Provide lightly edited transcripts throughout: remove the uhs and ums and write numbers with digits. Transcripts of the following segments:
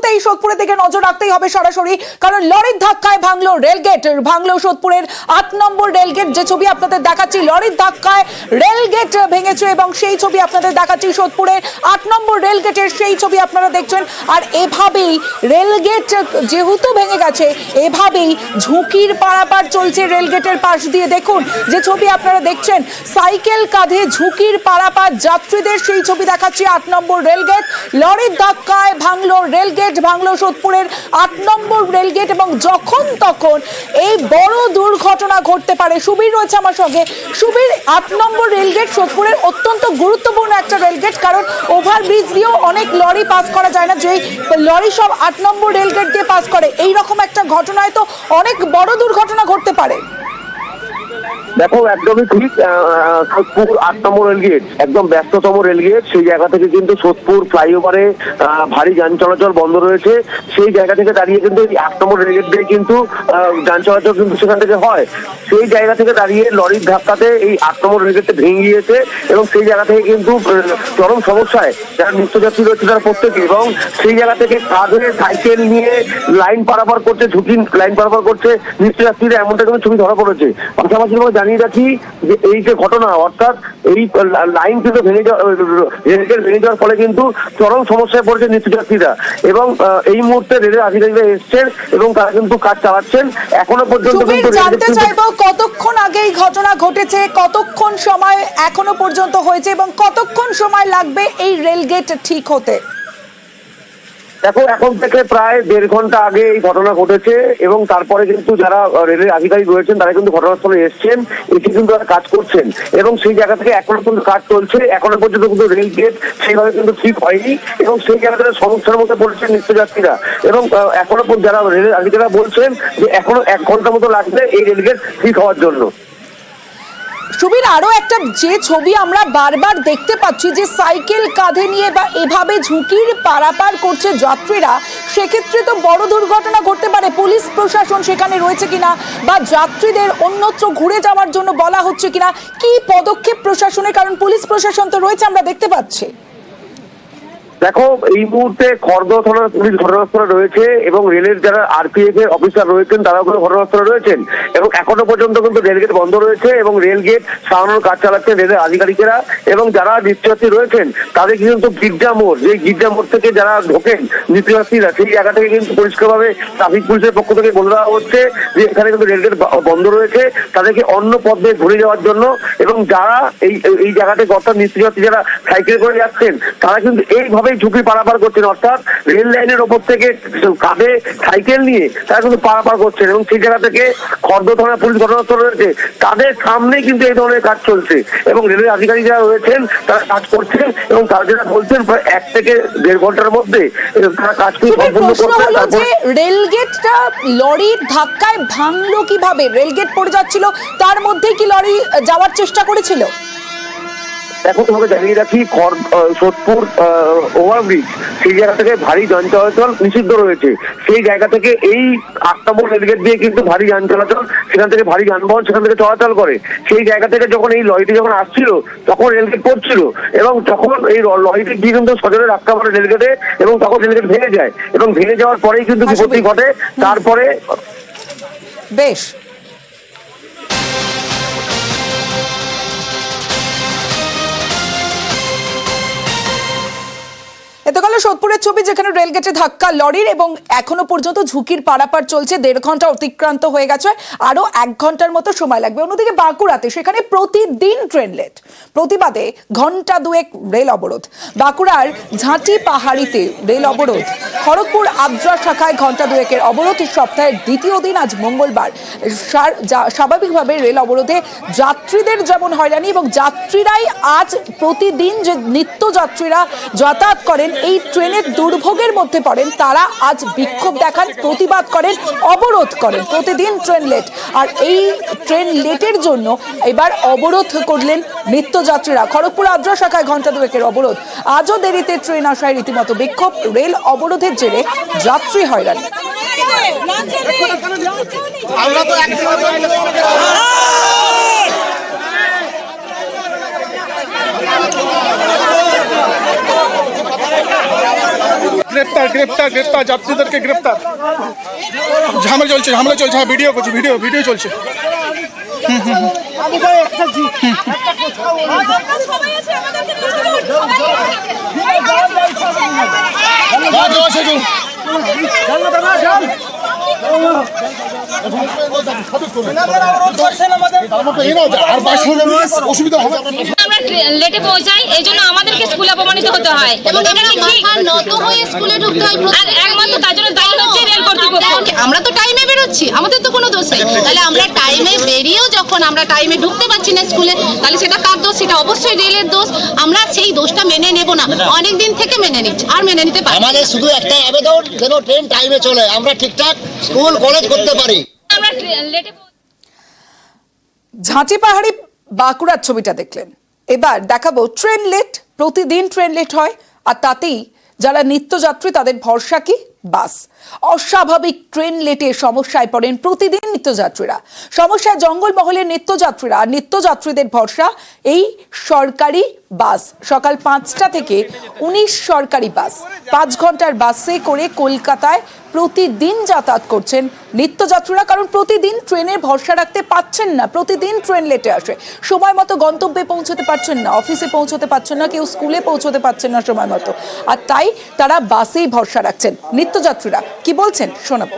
মুহূর্তেই সোদপুরের দিকে নজর রাখতেই হবে সরাসরি, কারণ লরির ধাক্কায় ভাঙলো রেলগেট, ভাঙলো সোদপুরের 8 নম্বর রেলগেট। যে ছবি আপনাদের দেখাচ্ছি, লরির ধাক্কায় রেলগেট ভেঙেছে এবং সেই ছবি আপনাদের দেখাচ্ছি সোদপুরের 8 নম্বর রেলগেটের সেই ছবি আপনারা দেখছেন। আর এভাবেই রেলগেট যেহেতু ভেঙে গেছে, এভাবেই ঝুঁকির পারাপার চলছে রেলগেটের পাশ দিয়ে। দেখুন যে ছবি আপনারা দেখছেন, সাইকেল কাঁধে ঝুঁকির পারাপার যাত্রীদের, সেই ছবি দেখাচ্ছি 8 নম্বর রেলগেট। লরির ধাক্কায় ভাঙলো রেলগেট, ভাঙলো সোদপুরের 8 নম্বর রেলগেট এবং যখন তখন এই বড় দুর্ঘটনা ঘটতে পারে। সুবীর রয়েছে আমার সঙ্গে। সুবীর, 8 নম্বর রেলগেট সোদপুরের অত্যন্ত গুরুত্বপূর্ণ একটা রেলগেট, কারণ ওভারব্রিজ দিয়েও অনেক লরি পাস করা যায় না, যেই লরি সব 8 নম্বর রেলগেট দিয়ে পাস করে। এইরকম একটা ঘটনায় তো অনেক বড় দুর্ঘটনা ঘটতে পারে। দেখো, একদমই ঠিক। সোদপুর 8 নম্বর রেলগেট একদম ব্যস্ততম রেলগেট। সেই জায়গা থেকে কিন্তু সোদপুর ফ্লাইওভারে ভারী যান চলাচল বন্ধ রয়েছে। সেই জায়গা থেকে দাঁড়িয়ে কিন্তু 8 নম্বর রেলগেট দিয়ে কিন্তু যান চলাচল কিন্তু সেখান থেকে হয়। সেই জায়গা থেকে দাঁড়িয়ে লরির ধাক্কাতে এই 8 নম্বর রেলগেটটা ভেঙে গিয়েছে এবং সেই জায়গা থেকে কিন্তু চরম সমস্যায় যারা নিত্যযাত্রী রয়েছে তারা প্রত্যেকে, এবং সেই জায়গা থেকে কাঁধে সাইকেল নিয়ে লাইন পারাপার করছে, ঝুঁকি লাইন পারাপার করছে নিত্যযাত্রীরা, এমনটা কিন্তু ছবি ধরা পড়েছে। পাশাপাশি জানিয়ে রাখি যে এই যে ঘটনা, অর্থাৎ এই লাইন কিন্তু ভেঙে যাওয়ার ফলে কিন্তু চরম সমস্যায় পড়েছে নিত্যযাত্রীরা, এবং এই মুহূর্তে রেলের আধিকারিকরা এসছেন এবং তারা কিন্তু কাজ চালাচ্ছেন। এখনো পর্যন্ত কিন্তু জানতে চাইবো কতক্ষণ আগে এই ঘটনা ঘটেছে, কতক্ষণ সময় এখনো পর্যন্ত হয়েছে এবং কতক্ষণ সময় লাগবে এই রেলগেট ঠিক হতে? দেখো, এখন থেকে প্রায় 1.5 ঘন্টা আগে এই ঘটনা ঘটেছে এবং তারপরে কিন্তু যারা রেলের আধিকারিক রয়েছেন তারা কিন্তু ঘটনাস্থলে এসছেন, এসে কিন্তু তারা কাজ করছেন এবং সেই জায়গা থেকে এখনো কিন্তু কাজ চলছে। এখনো পর্যন্ত কিন্তু রেল গেট সেইভাবে কিন্তু ঠিক হয়নি এবং সেই জায়গা থেকে সমস্যার মধ্যে পড়েছেন নিত্যযাত্রীরা, এবং এখনো যারা রেলের আধিকারিকরা বলছেন যে এখনো 1 ঘন্টার মতো লাগবে এই রেল গেট ঠিক হওয়ার জন্য। সুবীর, আরো একটা যে ছবি আমরা বারবার দেখতে পাচ্ছি যে সাইকেল কাঁধে নিয়ে বা এভাবে ঝুঁকির পারাপার করছে যাত্রীরা, সেক্ষেত্রে তো বড় দুর্ঘটনা ঘটতে পারে। পুলিশ প্রশাসন সেখানে রয়েছে কিনা বা যাত্রীদের অন্যত্র ঘুরে যাওয়ার জন্য বলা হচ্ছে কিনা, কি পদক্ষেপ প্রশাসনের? কারণ পুলিশ প্রশাসন তো রয়েছে, আমরা দেখতে পাচ্ছি। দেখো, এই মুহূর্তে খড়দহ থানার পুলিশ ঘটনাস্থলে রয়েছে এবং রেলের যারা আরপিএফ এর অফিসার রয়েছেন তারাও কিন্তু ঘটনাস্থলে রয়েছেন, এবং এখনো পর্যন্ত কিন্তু রেলগেট বন্ধ রয়েছে এবং রেলগেট সারানোর কাজ চালাচ্ছেন রেলের আধিকারিকেরা, এবং যারা নিত্যযাত্রী রয়েছেন তাদের কিন্তু গির্জা মোড়, যে গির্জা মোড় থেকে যারা ঢোকেন নিত্যযাত্রীরা, সেই জায়গা থেকে কিন্তু পরিষ্কারভাবে ট্রাফিক পুলিশের পক্ষ থেকে বলে দেওয়া হচ্ছে যে এখানে কিন্তু রেলগেট বন্ধ রয়েছে, তাদেরকে অন্য পথ দিয়ে ঘুরে যাওয়ার জন্য। এবং যারা এই জায়গাতে অর্থাৎ নিত্যযাত্রী যারা সাইকেল করে যাচ্ছেন তারা কিন্তু এইভাবে ঝুঁকি পারাপার করছেন, অর্থাৎ রেল লাইনের ওপর থেকে কাঁধে সাইকেল নিয়ে তারা কিন্তু পারাপার করছেন, এবং সেই জায়গা থেকে খড়দহ থানা পুলিশ ঘটনাস্থল রয়েছে, তাদের সামনেই কিন্তু এই ধরনের কাজ চলছে এবং রেলের আধিকারিক যারা রয়েছেন তারা কাজ করছেন এবং তারা যেটা বলছেন প্রায় 1 থেকে 1.5 ঘন্টার মধ্যে তারা কাজ সম্পূর্ণ করছে। রেলগেটটা লরির ধাক্কায় ভাঙলো কিভাবে? রেলগেট পড়ে যাচ্ছিল, তার মধ্যেই কি লরি যাওয়ার চেষ্টা করেছিল? এখন তোমাকে জানিয়ে রাখি, সোদপুর ওভারব্রিজ সেই জায়গা থেকে ভারী যান চলাচল নিষিদ্ধ রয়েছে। সেই জায়গা থেকে এই 8 নম্বর রেলগেট দিয়ে কিন্তু ভারী যান চলাচল, সেখান থেকে ভারী যানবাহন সেখান থেকে চলাচল করে। সেই জায়গা থেকে যখন এই লরিটি যখন আসছিল তখন রেলগেট পড়ছিল এবং তখন এই লরিটি গিয়ে কিন্তু সজোরে ধাক্কা পড়ে রেলগেটে এবং তখন রেলগেট ভেঙে যায়, এবং ভেঙে যাওয়ার পরেই কিন্তু বিপত্তি ঘটে। তারপরে বেশ এতকাল সোদপুরের ছবি, যেখানে রেলগেটে ধাক্কা লরির এবং এখনো পর্যন্ত ঝুঁকির পারাপার চলছে। 1.5 ঘন্টা অতিক্রান্ত হয়ে গেছে, আরো 1 ঘন্টার মতো সময় লাগবে। অন্যদিকে বাঁকুড়াতে সেখানে প্রতিদিন ট্রেন লেট, প্রতিবাদে ঘন্টা 2 রেল অবরোধ। বাঁকুড়ার ঝাঁটি পাহাড়িতে রেল অবরোধ, খড়গপুর আদ্রা শাখায় ঘন্টা 2 অবরোধ। সপ্তাহের দ্বিতীয় দিন আজ মঙ্গলবার। স্বাভাবিকভাবে রেল অবরোধে যাত্রীদের যেমন হয়রানি, এবং যাত্রীরাই আজ প্রতিদিন যে নিত্য যাত্রীরা যাতায়াত করেন এই ট্রেনের দুর্ভোগের মধ্যে পড়েন, তারা আজ বিক্ষোভ দেখান, প্রতিবাদ করেন, অবরোধ করেন। প্রতিদিন ট্রেন লেট, আর এই ট্রেন লেটের জন্য এবার অবরোধ করলেন নিত্যযাত্রীরা। খড়গপুর আদ্রা শাখায় ঘন্টা 2 অবরোধ। আজও দেরিতে ট্রেন আসায় রীতিমতো বিক্ষোভ। রেল অবরোধের জেরে যাত্রী হয়রানি। গ্রেপ্তার গ্রেপ্তার গ্রেপ্তার যাত্রীদেরকে গ্রেপ্তার। ঝামেলা চলছে হ্যাঁ, ভিডিও করছি, ভিডিও চলছে। অসুবিধা হবে। আমরা লেটে পৌঁছাই, এই জন্য আমাদেরকে স্কুলে অপমানিত হতে হয় এবং স্কুলে ঢুকতে হয় একমাত্র তার জন্য দায়ী হচ্ছে রেল কর্তৃপক্ষ। আমরা তো টাইমে বেরোচ্ছি, আমাদের তো কোনো দোষ নেই। তাহলে আমরা টাইমে বেরিয়েও যখন আমরা টাইমে ঢুকতে পারছি না স্কুলে, তাহলে সেটা কার দোষ? সেটা অবশ্যই রেলের দোষ। আমরা সেই দোষটা মেনে নেব না, অনেক দিন থেকে মেনে নিচ্ছি, আর মেনে নিতে পারি। আমাদের শুধু একটা আবেদন, যেন ট্রেন টাইমে চলে, আমরা ঠিকঠাক স্কুল কলেজ করতে পারি। আমরা লেটে ঝাঁচি পাহাড়ি বাঁকুড়ার ছবিটা দেখলেন, এবার দেখাবো ট্রেন লেট। প্রতিদিন ট্রেন লেট হয়, আর তাতেই যারা নিত্যযাত্রী তাদের ভরসা কি? বাস। অস্বাভাবিক ট্রেন লেটে সমস্যায় পড়েন প্রতিদিন নিত্যযাত্রীরা। সমস্যায় জঙ্গলমহলের নিত্যযাত্রীরা, আর নিত্যযাত্রীদের ভরসা এই সরকারি বাস। সকাল 5টা থেকে 19 সরকারি বাস 5 ঘন্টার বাসে করে কলকাতায় প্রতিদিন যাতায়াত করছেন নিত্যযাত্রীরা, কারণ প্রতিদিন ট্রেনের ভরসা রাখতে পাচ্ছেন না। প্রতিদিন ট্রেন লেটে আসে, সময় মতো গন্তব্যে পৌঁছতে পারছেন না, অফিসে পৌঁছতে পারছেন না, কেউ স্কুলে পৌঁছতে পারছেন না সময় মতো, আর তাই তারা বাসেই ভরসা রাখছেন। নিত্যযাত্রীরা কি বলছেন শোনাবো।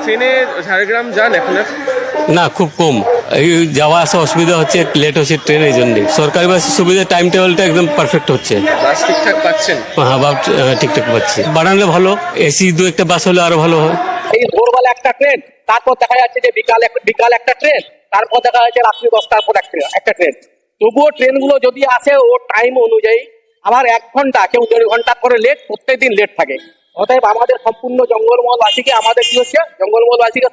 ট্রেনে ঝাড়গ্রাম যান এখন? না, খুব কম। এই যাওয়া আসা অসুবিধা হচ্ছে, লেট হচ্ছে ট্রেন, এই জন্যই। সরকারি বাসের সুবিধা, টাইম টেবিলটা একদম পারফেক্ট হচ্ছে। বাস ঠিকঠাক পাচ্ছেন? হ্যাঁ, ঠিকঠাক পাচ্ছি। বাড়ালে ভালো, এসি 2-1টা বাস হলে আরো ভালো হয়। এই ভোরবেলা একটা ট্রেন, তারপর দেখা যাচ্ছে যে বিকাল একটা ট্রেন, তারপর দেখা যাচ্ছে রাত্রি 10টার পর একটা ট্রেন। তবুও ট্রেনগুলো যদি আসে ও টাইম অনুযায়ী, আবার 1 ঘন্টা কেউ 1.5 ঘন্টা করে লেট, প্রত্যেকদিন লেট থাকে। অতএব আমাদের সম্পূর্ণ জঙ্গলমহলবাসীকে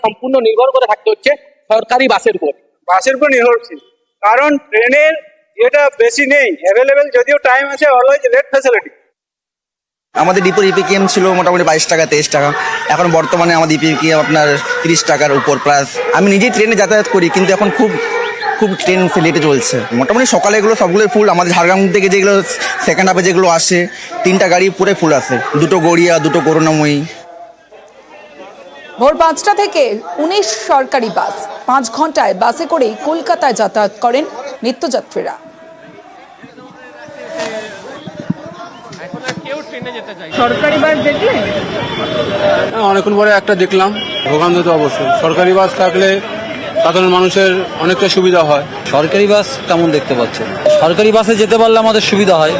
সম্পূর্ণ নির্ভর করে থাকতে হচ্ছে সরকারি বাসের উপর নির্ভরশীল। কারণ ট্রেনের যেটা বেশি নেই অ্যাভেলেবেল, যদিও টাইম আছে, অলওয়েজ লেট ফ্যাসিলিটি। আমাদের ডিপোর ইপিকিএম ছিল মোটামুটি 22 টাকা 23 টাকা, এখন বর্তমানে আমাদের ইপিকিএম আপনার 30 টাকার উপর প্লাস। আমি নিজেই ট্রেনে যাতায়াত করি, কিন্তু এখন খুব ট্রেন লেটে চলছে। মোটামুটি সকালে এগুলো সবগুলো ফুল। আমাদের ঝাড়গ্রাম থেকে যেগুলো সেকেন্ড হাফে যেগুলো আসে, 3টা গাড়ি পুরো ফুল আসে, 2টো গড়িয়া 2টো করুণাময়ী। ভোর 5টা থেকে 19 সরকারি বাস 5 ঘন্টায় বাসে করেই কলকাতায় যাতায়াত করেন নিত্যযাত্রীরা। সরকারি বাস দেখলে? অনেকক্ষণ পরে একটা দেখলাম, ভোগান্ত তো অবশ্যই। সরকারি বাস থাকলে সাধারণ মানুষের অনেকটা সুবিধা হয়। সরকারি বাস কেমন দেখতে পাচ্ছেন? সরকারি বাসে যেতে পারলে আমাদের সুবিধা হয়।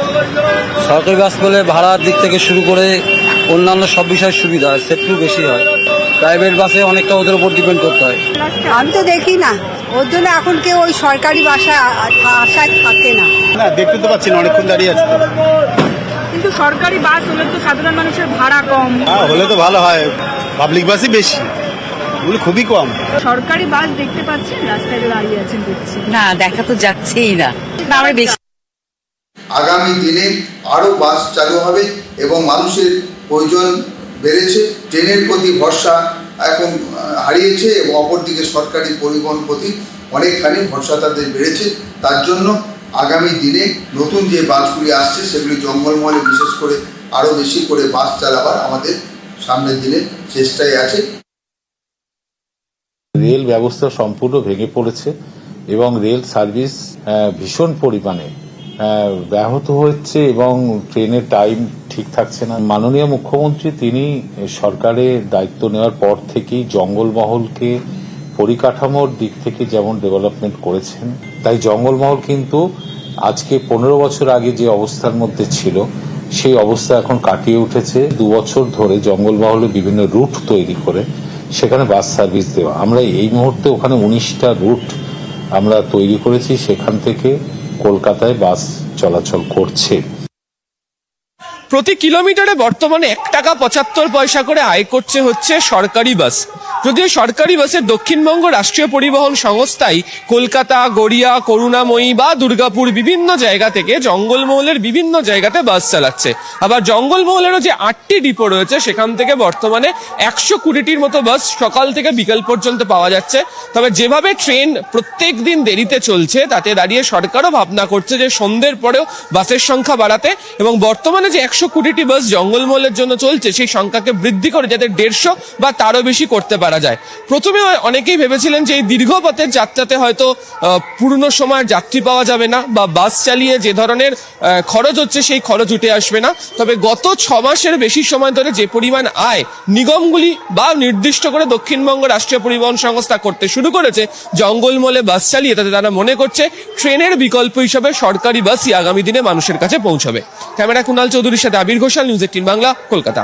সরকারি বাস বলে ভাড়ার দিক থেকে শুরু করে অন্যান্য সব বিষয়ের সুবিধা হয়, সেটু বেশি হয়। প্রাইভেট বাসে অনেকটা ওদের উপর ডিপেন্ড করতে হয়। আমি তো দেখি না, ওর জন্য এখন কেউ ওই সরকারি বাসায় আশায় থাকে না। না, দেখতে তো পাচ্ছি না, অনেকক্ষণ দাঁড়িয়ে আছে। কিন্তু সরকারি বাস হলে তো সাধারণ মানুষের ভাড়া কম। হ্যাঁ, হলে তো ভালো হয়। পাবলিক বাসই বেশি, ওগুলো খুবই কম। সরকারি বাস দেখতে পাচ্ছেন, রাস্তায় দাঁড়িয়ে আছেন দেখছি। না, দেখা তো যাচ্ছেই না। আমরা বেশি আগামী দিনে আরও বাস চালু হবে এবং মানুষের প্রয়োজন বেড়েছে। ট্রেনের প্রতি ভরসা এখন হারিয়েছে এবং অপরদিকে সরকারি পরিবহন প্রতি অনেকখানি ভরসা তাদের বেড়েছে। তার জন্য আগামী দিনে নতুন যে বাসগুলি আসছে সেগুলি জঙ্গলমহলে বিশেষ করে আরও বেশি করে বাস চালাবার আমাদের সামনের দিনে চেষ্টায় আছে। রেল ব্যবস্থা সম্পূর্ণ ভেঙে পড়েছে এবং রেল সার্ভিস ভীষণ পরিমাণে ব্যাহত হচ্ছে এবং ট্রেনের টাইম ঠিক থাকছে না। মাননীয় মুখ্যমন্ত্রী তিনি সরকারের দায়িত্ব নেওয়ার পর থেকেই জঙ্গলমহলকে পরিকাঠামোর দিক থেকে যেমন ডেভেলপমেন্ট করেছেন, তাই জঙ্গলমহল কিন্তু আজকে 15 বছর আগে যে অবস্থার মধ্যে ছিল সেই অবস্থা এখন কাটিয়ে উঠেছে। 2 বছর ধরে জঙ্গলমহলে বিভিন্ন রুট তৈরি করে সেখানে বাস সার্ভিস দেওয়া। আমরা এই মুহূর্তে ওখানে 19টা রুট আমরা তৈরি করেছি, সেখান থেকে কলকাতায় বাস চলাচল করছে। প্রতি কিলোমিটারে বর্তমানে 1 টাকা 75 পয়সা করে আয় করছে হচ্ছে সরকারি বাস। যদিও সরকারি বাসের দক্ষিণবঙ্গ রাষ্ট্রীয় পরিবহন সংস্থাই কলকাতা, গড়িয়া, করুণাময়ী বা দুর্গাপুর বিভিন্ন জায়গা থেকে জঙ্গলমহলের বিভিন্ন জায়গাতে বাস চালাচ্ছে। আবার জঙ্গলমহলেরও যে 8টি ডিপো রয়েছে সেখান থেকে বর্তমানে 120টির মতো বাস সকাল থেকে বিকেল পর্যন্ত পাওয়া যাচ্ছে। তবে যেভাবে ট্রেন প্রত্যেক দিন দেরিতে চলছে তাতে দাঁড়িয়ে সরকারও ভাবনা করছে যে সন্ধ্যের পরেও বাসের সংখ্যা বাড়াতে এবং বর্তমানে যে 120টি বাস জঙ্গলমহলের জন্য চলছে সেই সংখ্যাকে বৃদ্ধি করে যাতে 150 বা তারও বেশি করতে পারা যায়। প্রথমে অনেকেই ভেবেছিলেন যে এই দীর্ঘ পথের যাত্রাতে হয়তো পূর্ণ সময়ের যাত্রী পাওয়া যাবে না বা বাস চালিয়ে যে ধরনের খরচ হচ্ছে সেই খরচ উঠে আসবে না। তবে গত 6 মাসের বেশি সময় ধরে যে পরিমাণ আয় নিগমগুলি বা নির্দিষ্ট করে দক্ষিণবঙ্গ রাষ্ট্রীয় পরিবহন সংস্থা করতে শুরু করেছে জঙ্গলমহলে বাস চালিয়ে, তাতে তারা মনে করছে ট্রেনের বিকল্প হিসাবে সরকারি বাসই আগামী দিনে মানুষের কাছে পৌঁছাবে। ক্যামেরা কুণাল চৌধুরীর সাথে আবির ঘোষাল, নিউজ 18 বাংলা, কলকাতা।